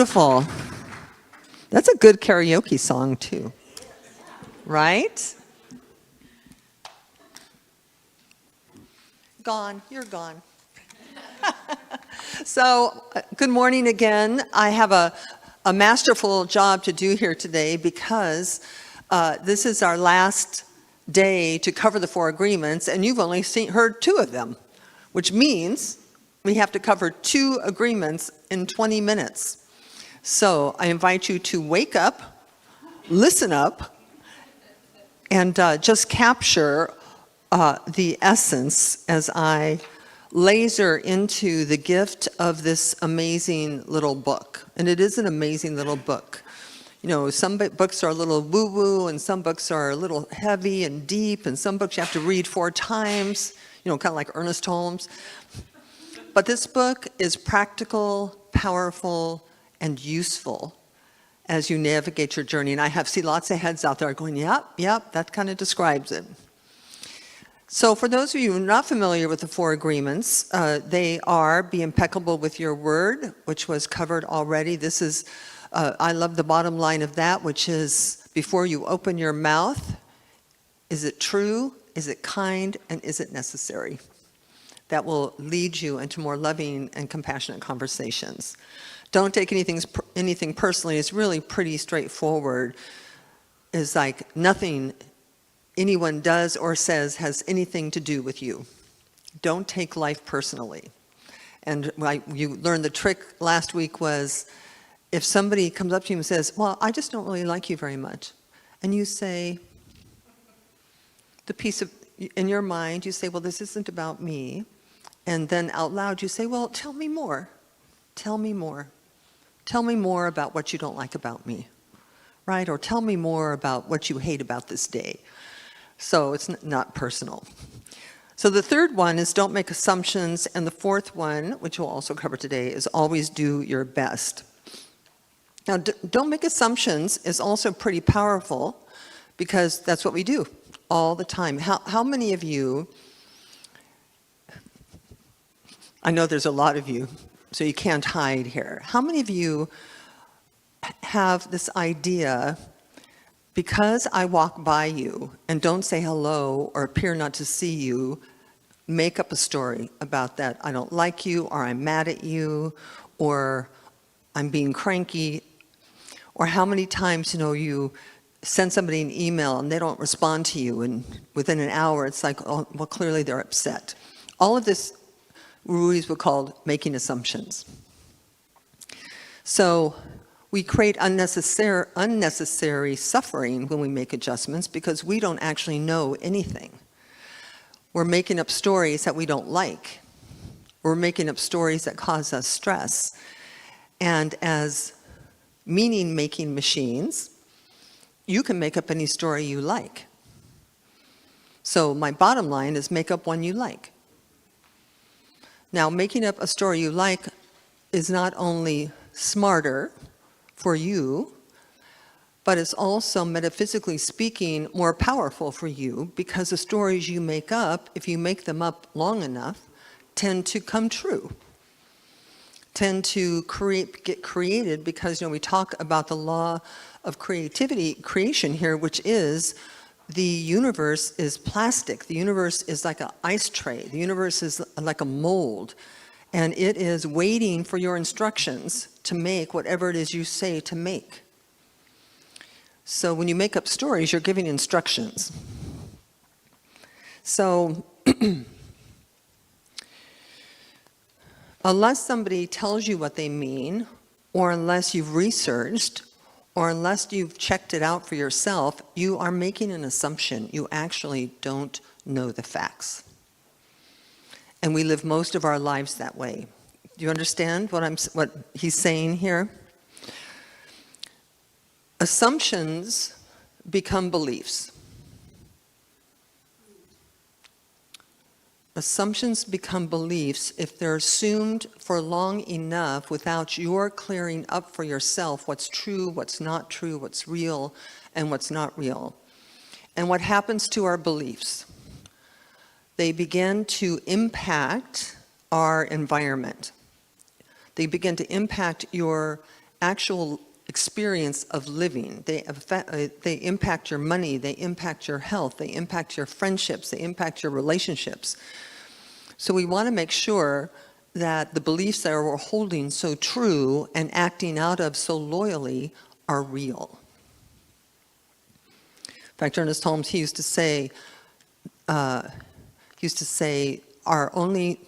beautiful. That's a good karaoke song, too. Right? Gone. You're gone. So, good morning again. I have a masterful job to do here today because this is our last day to cover the 4 agreements, and you've only heard 2 of them, which means we have to cover 2 agreements in 20 minutes. So I invite you to wake up, listen up, and just capture the essence as I laser into the gift of this amazing little book. And it is an amazing little book. You know, some books are a little woo-woo, and some books are a little heavy and deep, and some books you have to read 4 times, you know, kind of like Ernest Holmes. But this book is practical, powerful, and useful as you navigate your journey. And I see lots of heads out there going, yep, that kind of describes it. So for those of you who are not familiar with the 4 agreements, they are be impeccable with your word, which was covered already. This is, I love the bottom line of that, which is before you open your mouth, is it true, is it kind, and is it necessary? That will lead you into more loving and compassionate conversations. Don't take anything personally. It's really pretty straightforward. It's like nothing anyone does or says has anything to do with you. Don't take life personally. And you learned the trick last week was if somebody comes up to you and says, well, I just don't really like you very much. And you say, in your mind, you say, well, this isn't about me. And then out loud you say, well, tell me more. Tell me more. Tell me more about what you don't like about me, right? Or tell me more about what you hate about this day. So it's not personal. So the third one is don't make assumptions. And the fourth one, which we'll also cover today, is always do your best. Now, don't make assumptions is also pretty powerful because that's what we do all the time. How many of you, I know there's a lot of you, so you can't hide here. How many of you have this idea, because I walk by you and don't say hello or appear not to see you, make up a story about that? I don't like you, or I'm mad at you, or I'm being cranky. Or how many times, you send somebody an email and they don't respond to you, and within an hour it's like, oh, well, clearly they're upset. All of this Ruiz would call making assumptions. So we create unnecessary suffering when we make adjustments because we don't actually know anything. We're making up stories that we don't like. We're making up stories that cause us stress. And as meaning-making machines, you can make up any story you like. So my bottom line is make up one you like. Now, making up a story you like is not only smarter for you, but it's also, metaphysically speaking, more powerful for you because the stories you make up, if you make them up long enough, tend to come true, tend to get created because, we talk about the law of creation here, which is the universe is plastic. The universe is like an ice tray. The universe is like a mold. And it is waiting for your instructions to make whatever it is you say to make. So when you make up stories, you're giving instructions. So unless somebody tells you what they mean, or unless you've researched, or unless you've checked it out for yourself, you are making an assumption. You actually don't know the facts. And we live most of our lives that way. Do you understand what he's saying here? Assumptions become beliefs. Assumptions become beliefs if they're assumed for long enough without your clearing up for yourself what's true, what's not true, what's real, and what's not real. And what happens to our beliefs? They begin to impact our environment. They begin to impact your actual experience of living. They impact your money, they impact your health, they impact your friendships, they impact your relationships. So we want to make sure that the beliefs that we're holding so true and acting out of so loyally are real. In fact, Ernest Holmes, he used to say, our only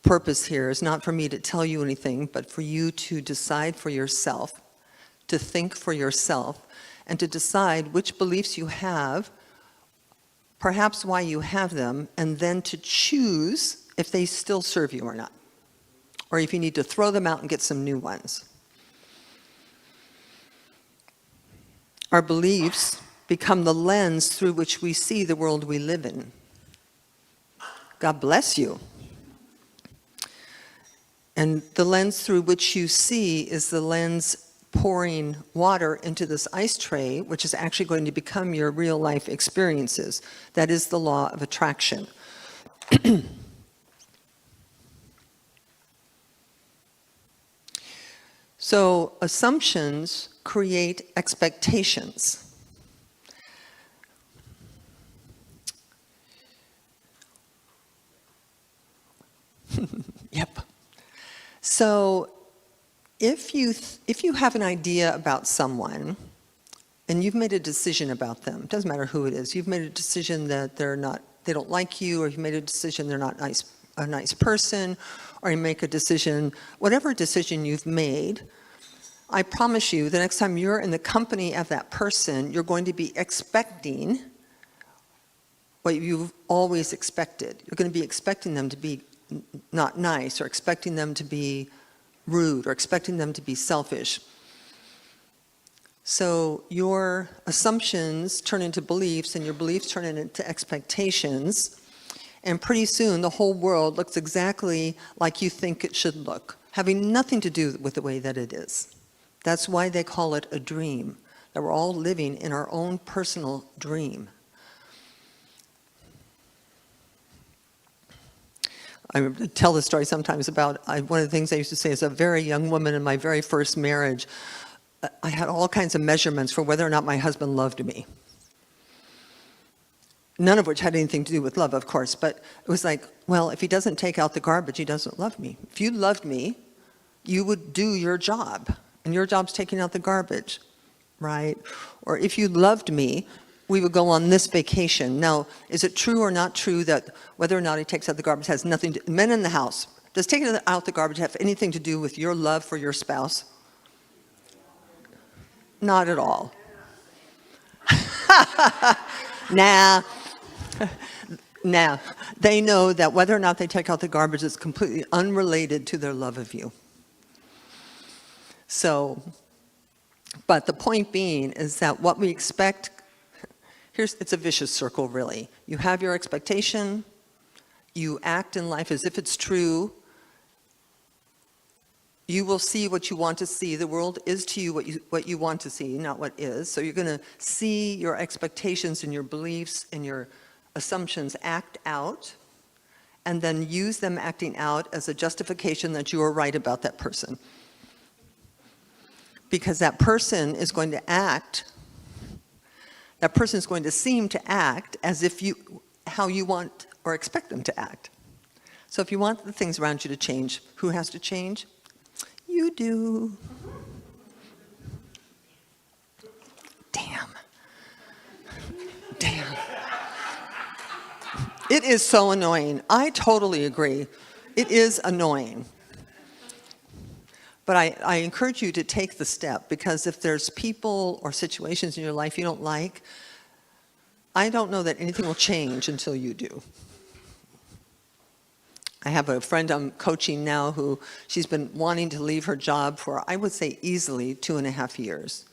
purpose here is not for me to tell you anything, but for you to decide for yourself, to think for yourself, and to decide which beliefs you have, perhaps why you have them, and then to choose if they still serve you or not, or if you need to throw them out and get some new ones. Our beliefs become the lens through which we see the world we live in. God bless you. And the lens through which you see is the lens pouring water into this ice tray, which is actually going to become your real life experiences. That is the law of attraction. So assumptions create expectations. Yep. So if you have an idea about someone and you've made a decision about them, it doesn't matter who it is, you've made a decision that they don't like you, or you've made a decision they're not a nice person, or you make a decision, whatever decision you've made, I promise you the next time you're in the company of that person, you're going to be expecting what you've always expected. You're going to be expecting them to be not nice, or expecting them to be rude, or expecting them to be selfish. So your assumptions turn into beliefs, and your beliefs turn into expectations, and pretty soon the whole world looks exactly like you think it should look, having nothing to do with the way that it is. That's why they call it a dream, that we're all living in our own personal dream. I tell this story sometimes about one of the things I used to say as a very young woman in my very first marriage. I had all kinds of measurements for whether or not my husband loved me. None of which had anything to do with love, of course, but it was like, well, if he doesn't take out the garbage, he doesn't love me. If you loved me, you would do your job, and your job's taking out the garbage, right? Or if you loved me, we would go on this vacation. Now, is it true or not true that whether or not he takes out the garbage has nothing to, men in the house, does taking out the garbage have anything to do with your love for your spouse? Not at all. Nah. Nah. They know that whether or not they take out the garbage is completely unrelated to their love of you. So, but the point being is that what we expect, it's a vicious circle, really. You have your expectation, you act in life as if it's true, you will see what you want to see. The world is to you what you want to see, not what is. So you're going to see your expectations and your beliefs and your assumptions act out, and then use them acting out as a justification that you are right about that person. Because that person is going to act, that person is going to seem to act as if how you want or expect them to act. So if you want the things around you to change, who has to change? You do. Damn. It is so annoying. I totally agree. It is annoying. But I encourage you to take the step, because if there's people or situations in your life you don't like, I don't know that anything will change until you do. I have a friend I'm coaching now who she's been wanting to leave her job for, I would say, easily 2.5 years.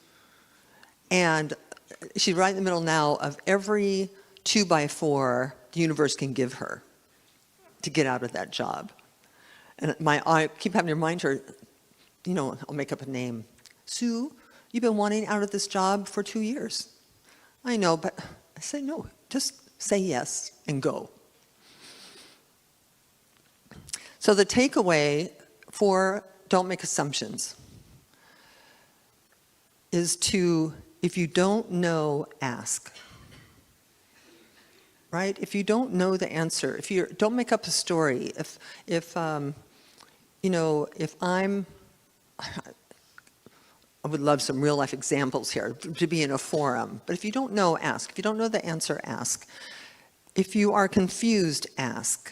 And she's right in the middle now of every 2x4 the universe can give her to get out of that job. And I keep having to remind her, you know, I'll make up a name. Sue, you've been wanting out of this job for 2 years. I know, but I say no, just say yes and go. So the takeaway for don't make assumptions. is to, if you don't know, ask. Right? If you don't know the answer, if you don't make up a story, if I would love some real life examples here to be in a forum, but if you don't know, ask. If you don't know the answer, ask. If you are confused, ask.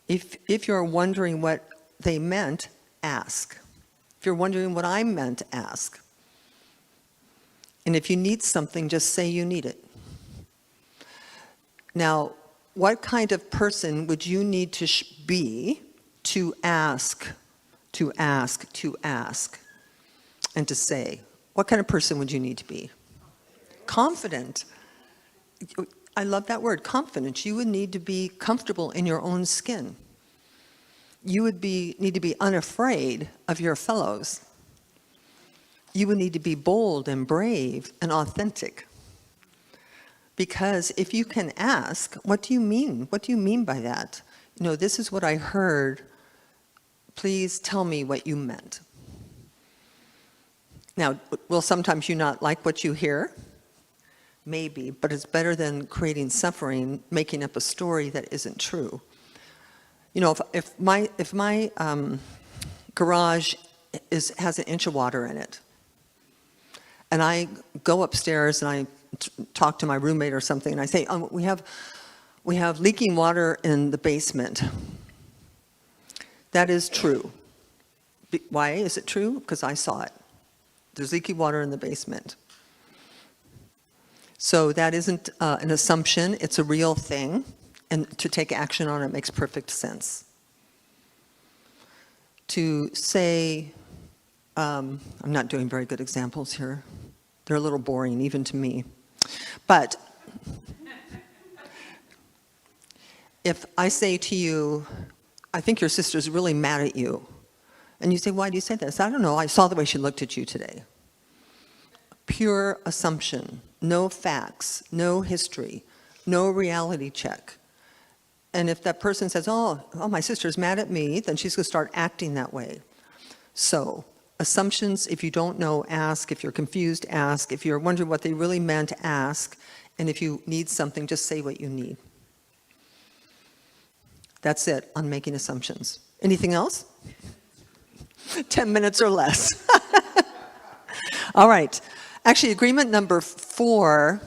If you're wondering what they meant, ask. If you're wondering what I meant, ask. And if you need something, just say you need it. Now, what kind of person would you need to be to ask, and to say? What kind of person would you need to be? Confident. I love that word, confident. You would need to be comfortable in your own skin. You would need to be unafraid of your fellows. You would need to be bold and brave and authentic. Because if you can ask, what do you mean? What do you mean by that? This is what I heard. Please tell me what you meant. Now, will sometimes you not like what you hear? Maybe, but it's better than creating suffering, making up a story that isn't true. If my garage has an inch of water in it, and I go upstairs and I talk to my roommate or something, and I say, we have leaking water in the basement. That is true. Why is it true? Because I saw it. There's leaky water in the basement. So that isn't an assumption, it's a real thing, and to take action on it makes perfect sense. To say, I'm not doing very good examples here. They're a little boring, even to me. But if I say to you, I think your sister's really mad at you, and you say, why do you say this? I don't know, I saw the way she looked at you today. Pure assumption, no facts, no history, no reality check. And if that person says, oh, my sister's mad at me, then she's going to start acting that way. So, assumptions, if you don't know, ask. If you're confused, ask. If you're wondering what they really meant, ask. And if you need something, just say what you need. That's it on making assumptions. Anything else? 10 minutes or less. All right. Actually, agreement number 4.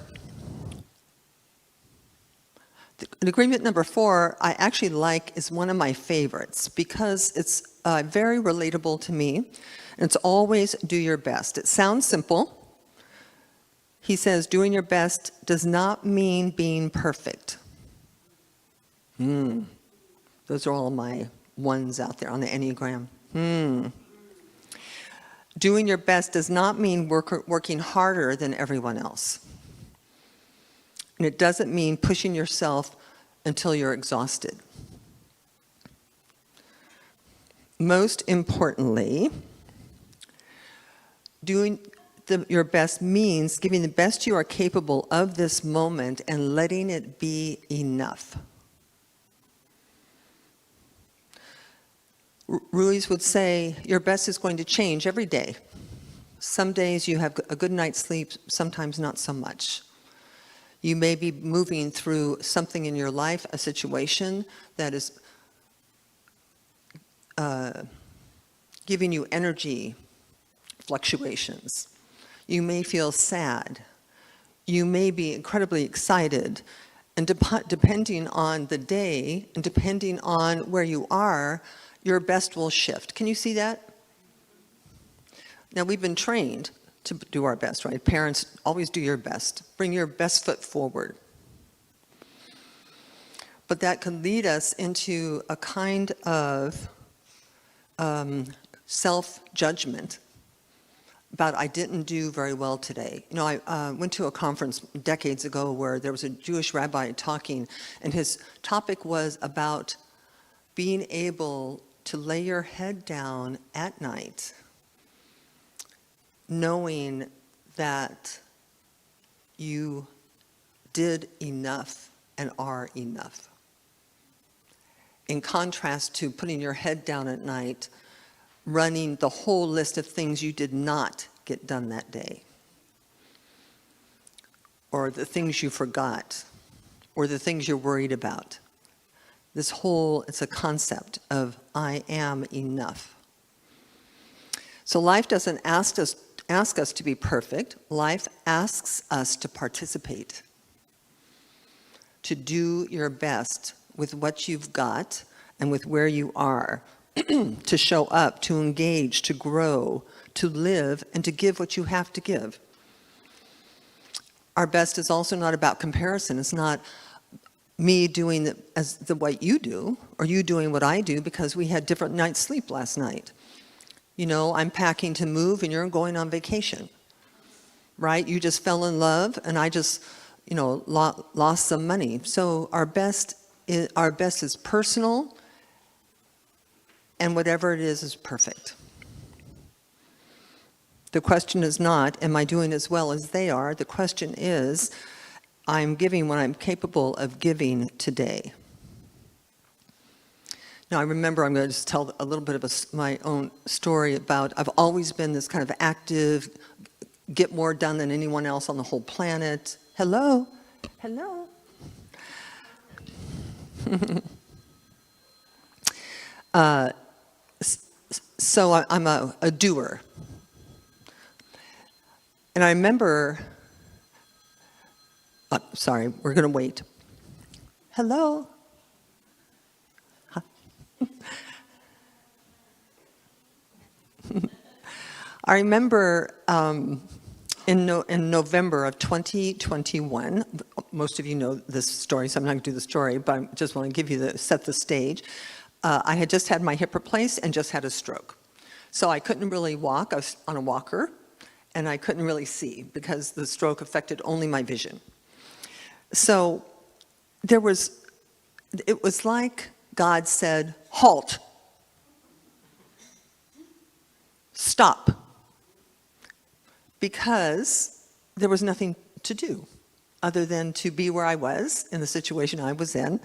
Agreement number 4, I actually is one of my favorites because it's very relatable to me. And it's always do your best. It sounds simple. He says doing your best does not mean being perfect. Those are all my ones out there on the Enneagram. Doing your best does not mean working harder than everyone else. And it doesn't mean pushing yourself until you're exhausted. Most importantly, doing your best means giving the best you are capable of this moment and letting it be enough. Ruiz would say, your best is going to change every day. Some days you have a good night's sleep, sometimes not so much. You may be moving through something in your life, a situation that is giving you energy fluctuations. You may feel sad. You may be incredibly excited. And depending on the day and depending on where you are, your best will shift. Can you see that? Now, we've been trained to do our best, right? Parents, always do your best. Bring your best foot forward. But that can lead us into a kind of self-judgment about I didn't do very well today. I went to a conference decades ago where there was a Jewish rabbi talking, and his topic was about being able to lay your head down at night knowing that you did enough and are enough. In contrast to putting your head down at night, running the whole list of things you did not get done that day, or the things you forgot, or the things you're worried about. It's a concept of I am enough. So life doesn't ask us to be perfect. Life asks us to participate, to do your best with what you've got and with where you are, to show up, to engage, to grow, to live, and to give what you have to give. Our best is also not about comparison. It's not me doing what you do, or you doing what I do, because we had different nights' sleep last night. You know, I'm packing to move and you're going on vacation, right? You just fell in love and I just, lost some money. So our best is personal, and whatever it is perfect. The question is not, am I doing as well as they are? The question is, I'm giving what I'm capable of giving today. Now, I remember, I'm going to just tell a little bit of my own story about, I've always been this kind of active, get more done than anyone else on the whole planet. Hello? Hello? So I'm a doer. And I remember, sorry, we're going to wait. Hello? I remember in November of 2021, most of you know this story, so I'm not going to do the story, but I just want to give you set the stage. I had just had my hip replaced and just had a stroke. So I couldn't really walk. I was on a walker, and I couldn't really see because the stroke affected only my vision. So it was like God said, halt. Stop. Because there was nothing to do other than to be where I was in the situation I was in.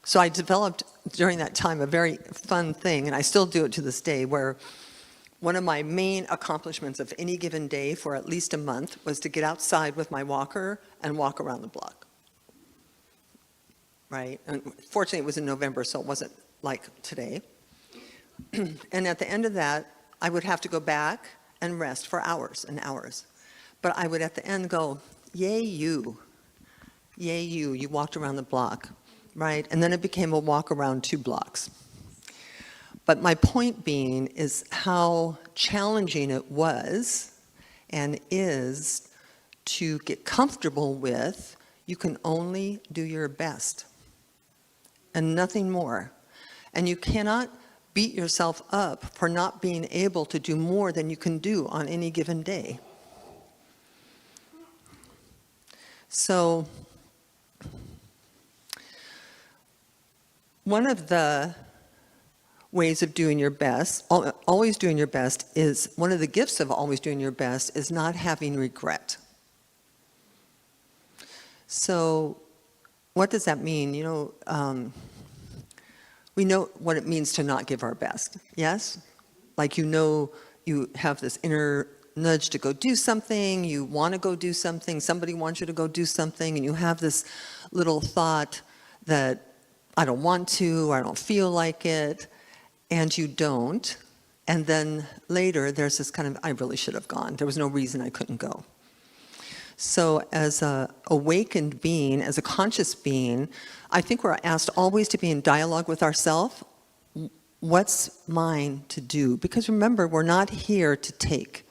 So I developed during that time a very fun thing, and I still do it to this day, where one of my main accomplishments of any given day for at least a month was to get outside with my walker and walk around the block. Right? And fortunately, it was in November, so it wasn't like today. And at the end of that, I would have to go back and rest for hours and hours. But I would at the end go, yay you, you walked around the block, right? And then it became a walk around 2 blocks. But my point being is how challenging it was and is to get comfortable with, you can only do your best and nothing more. And you cannot beat yourself up for not being able to do more than you can do on any given day. So, one of the ways of doing your best, always doing your best, is one of the gifts of always doing your best is not having regret. So, what does that mean? We know what it means to not give our best, yes? Like you have this inner nudge to go do something, you want to go do something, somebody wants you to go do something, and you have this little thought that I don't want to, or I don't feel like it, and you don't. And then later there's this kind of, I really should have gone. There was no reason I couldn't go. So as an awakened being, as a conscious being, I think we're asked always to be in dialogue with ourselves. What's mine to do? Because remember, we're not here to take.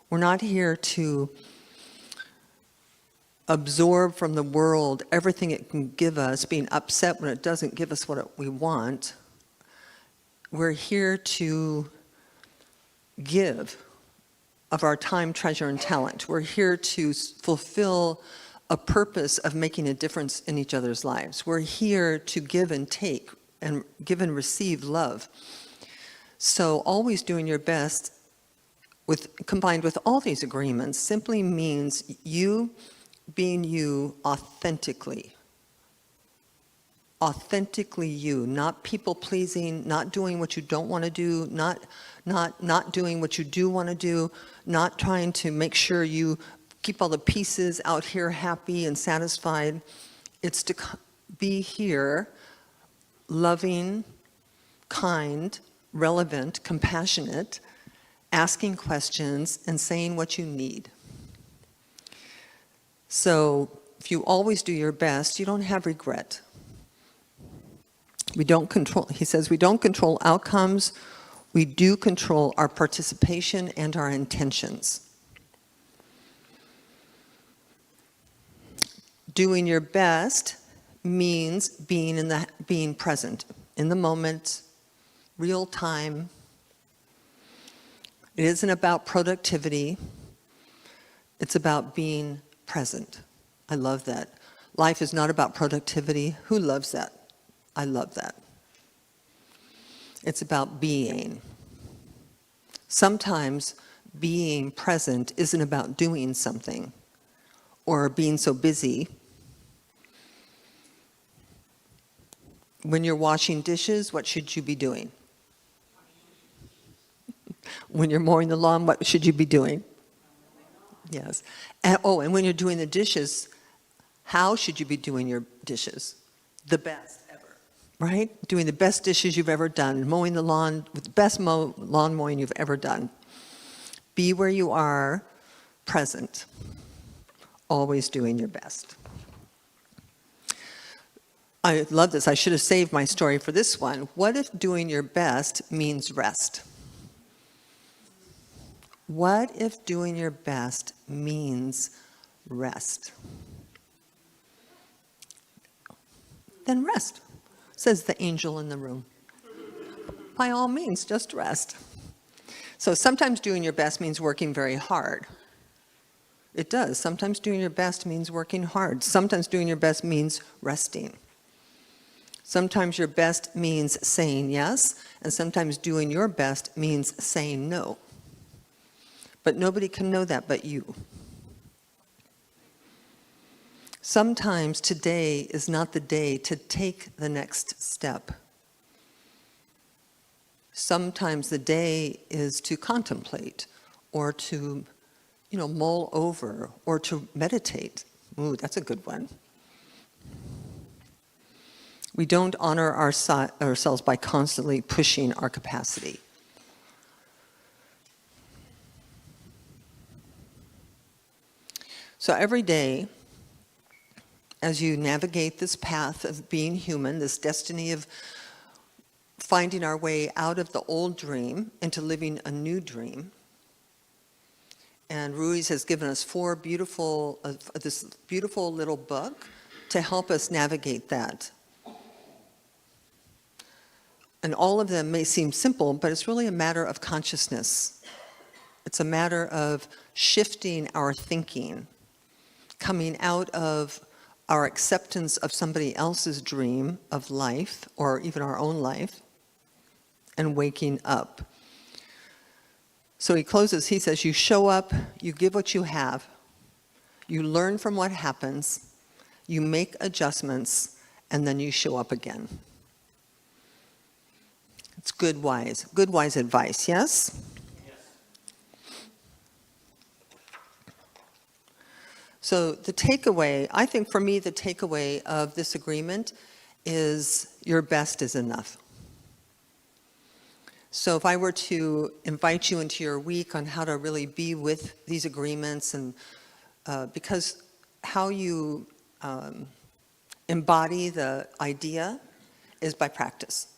We're not here to absorb from the world everything it can give us, being upset when it doesn't give us what we want. We're here to give of our time, treasure, and talent. We're here to fulfill a purpose of making a difference in each other's lives. We're here to give and take, and give and receive love. So always doing your best, combined with all these agreements, simply means you being you authentically. authentically you, not people pleasing, not doing what you don't want to do, not doing what you do want to do, not trying to make sure you keep all the pieces out here happy and satisfied. It's to be here, loving, kind, relevant, compassionate, asking questions, and saying what you need. So if you always do your best, you don't have regret. We don't control, he says, we don't control outcomes. We do control our participation and our intentions. Doing your best means being present in the moment, real time. It isn't about productivity. It's about being present. I love that. Life is not about productivity. Who loves that? I love that. It's about being. Sometimes being present isn't about doing something or being so busy. When you're washing dishes, what should you be doing? When you're mowing the lawn, what should you be doing? Yes. And when you're doing the dishes, how should you be doing your dishes? The best ever, right? Doing the best dishes you've ever done, mowing the lawn with the best lawn mowing you've ever done. Be where you are, present, always doing your best. I love this. I should have saved my story for this one. What if doing your best means rest? What if doing your best means rest? Then rest, says the angel in the room. By all means, just rest. So sometimes doing your best means working very hard. It does. Sometimes doing your best means working hard. Sometimes doing your best means resting. Sometimes your best means saying yes, and sometimes doing your best means saying no. But nobody can know that but you. Sometimes today is not the day to take the next step. Sometimes the day is to contemplate or to, mull over or to meditate. Ooh, that's a good one. We don't honor ourselves by constantly pushing our capacity. So every day, as you navigate this path of being human, this destiny of finding our way out of the old dream into living a new dream, and Ruiz has given us this beautiful little book to help us navigate that. And all of them may seem simple, but it's really a matter of consciousness. It's a matter of shifting our thinking, coming out of our acceptance of somebody else's dream of life, or even our own life, and waking up. So he closes, he says, you show up, you give what you have, you learn from what happens, you make adjustments, and then you show up again. It's good, wise advice, yes? So the takeaway, I think for me, the takeaway of this agreement is your best is enough. So if I were to invite you into your week on how to really be with these agreements, and because how you embody the idea is by practice.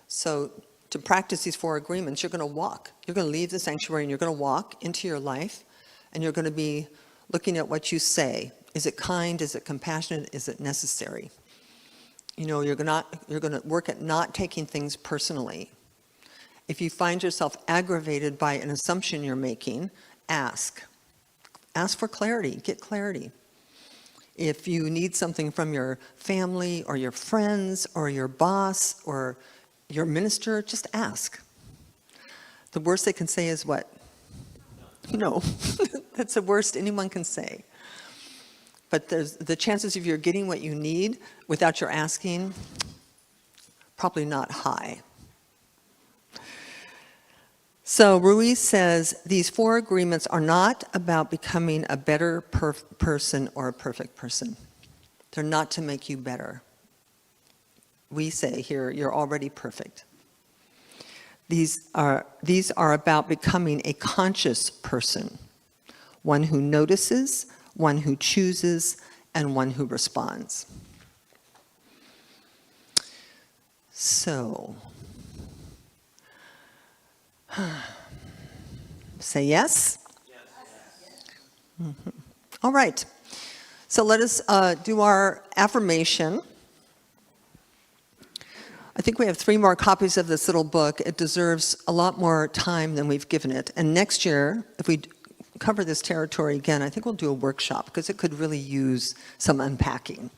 So to practice these 4 agreements, you're going to walk. You're going to leave the sanctuary and you're going to walk into your life, and you're going to be looking at what you say. Is it kind? Is it compassionate? Is it necessary? You're going to work at not taking things personally. If you find yourself aggravated by an assumption you're making, ask. Ask for clarity. Get clarity. If you need something from your family or your friends or your boss or your minister, just ask. The worst they can say is what? No. That's the worst anyone can say. but the chances of you getting what you need without your asking, probably not high. So Ruiz says, these 4 agreements are not about becoming a better person or a perfect person. They're not to make you better. We say here, you're already perfect. These are about becoming a conscious person, one who notices, one who chooses, and one who responds. So, say yes? Yes. All right. So let us do our affirmation. I think we have 3 more copies of this little book. It deserves a lot more time than we've given it. And next year, if we cover this territory again, I think we'll do a workshop because it could really use some unpacking.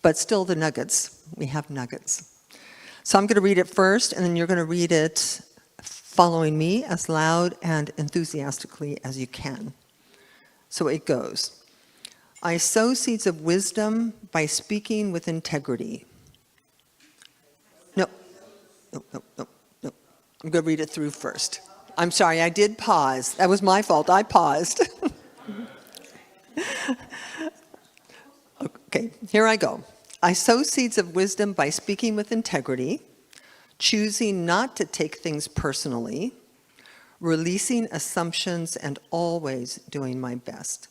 But still the nuggets. We have nuggets. So I'm going to read it first, and then you're going to read it following me as loud and enthusiastically as you can. So it goes. I sow seeds of wisdom by speaking with integrity. No. I'm going to read it through first. I'm sorry, I did pause. That was my fault. I paused. Okay, here I go. I sow seeds of wisdom by speaking with integrity, choosing not to take things personally, releasing assumptions, and always doing my best.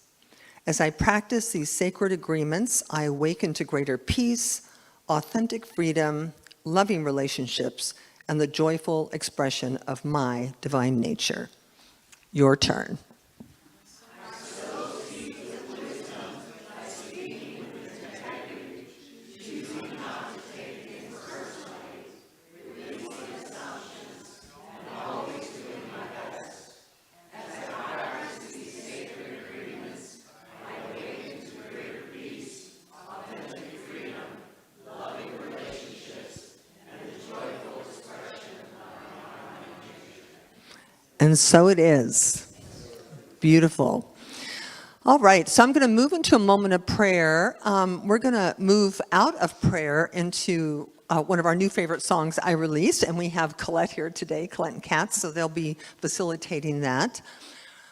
As I practice these sacred agreements, I awaken to greater peace, authentic freedom, loving relationships, and the joyful expression of my divine nature. Your turn. And so it is. Beautiful. All right, so I'm going to move into a moment of prayer. We're going to move out of prayer into one of our new favorite songs, I Release, and we have Colette here today, Colette and Katz, so they'll be facilitating that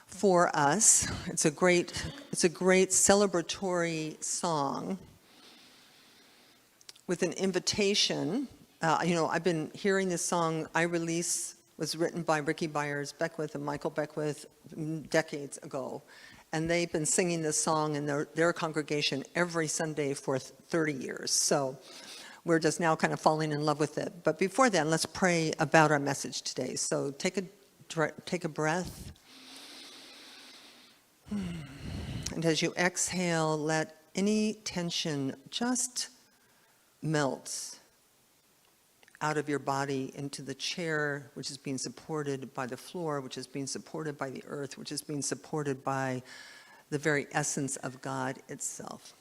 for us. It's a great celebratory song with an invitation. I've been hearing this song, I Release, was written by Ricky Byers-Beckwith and Michael Beckwith decades ago. And they've been singing this song in their congregation every Sunday for 30 years. So we're just now kind of falling in love with it. But before then, let's pray about our message today. So take a breath. And as you exhale, let any tension just melt out of your body into the chair, which is being supported by the floor, which is being supported by the earth, which is being supported by the very essence of God itself.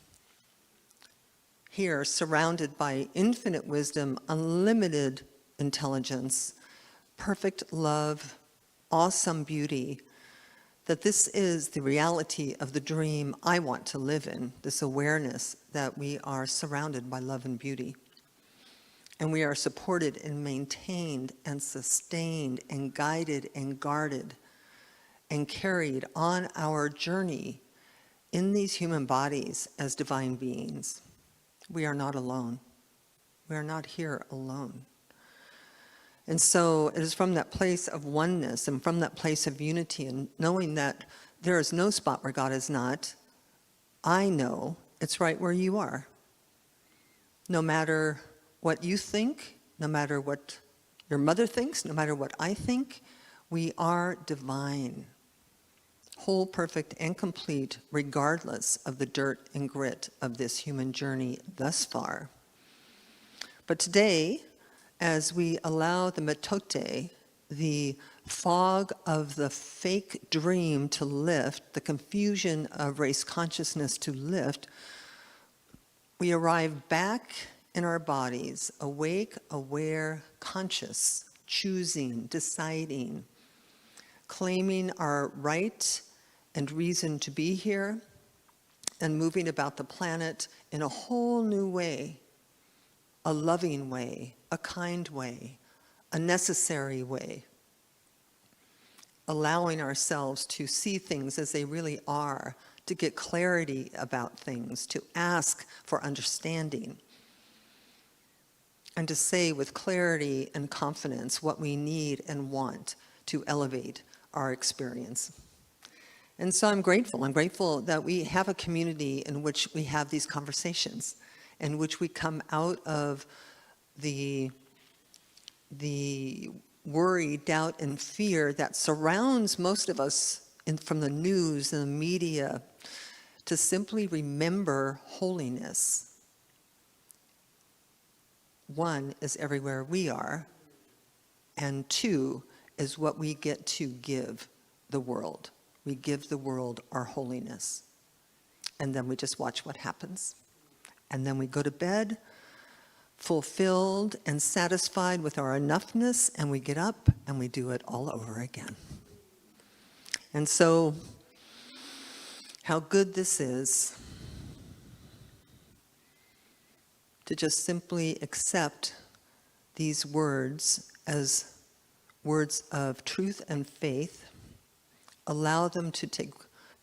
Here, surrounded by infinite wisdom, unlimited intelligence, perfect love, awesome beauty, that this is the reality of the dream I want to live in, this awareness that we are surrounded by love and beauty. And we are supported and maintained and sustained and guided and guarded and carried on our journey in these human bodies as divine beings. We are not alone. We are not here alone. And so it is from that place of oneness and from that place of unity and knowing that there is no spot where God is not, I know it's right where you are. No matter what you think, no matter what your mother thinks, no matter what I think, we are divine, whole, perfect, and complete, regardless of the dirt and grit of this human journey thus far. But today, as we allow the metote, the fog of the fake dream to lift, the confusion of race consciousness to lift, we arrive back in our bodies, awake, aware, conscious, choosing, deciding, claiming our right and reason to be here, and moving about the planet in a whole new way, a loving way, a kind way, a necessary way, allowing ourselves to see things as they really are, to get clarity about things, to ask for understanding, and to say with clarity and confidence what we need and want to elevate our experience. And so I'm grateful. I'm grateful that we have a community in which we have these conversations, in which we come out of the worry, doubt, and fear that surrounds most of us from the news and the media, to simply remember holiness. One is everywhere we are, and two is what we get to give the world. We give the world our holiness, and then we just watch what happens. And then we go to bed fulfilled and satisfied with our enoughness, and we get up and we do it all over again. And so, how good this is to just simply accept these words as words of truth and faith, allow them to take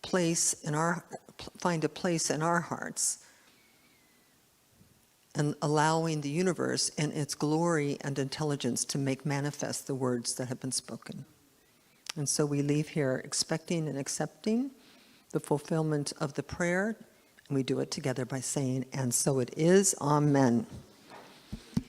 place find a place in our hearts, and allowing the universe in its glory and intelligence to make manifest the words that have been spoken. And so we leave here expecting and accepting the fulfillment of the prayer, and we do it together by saying, "And so it is, Amen."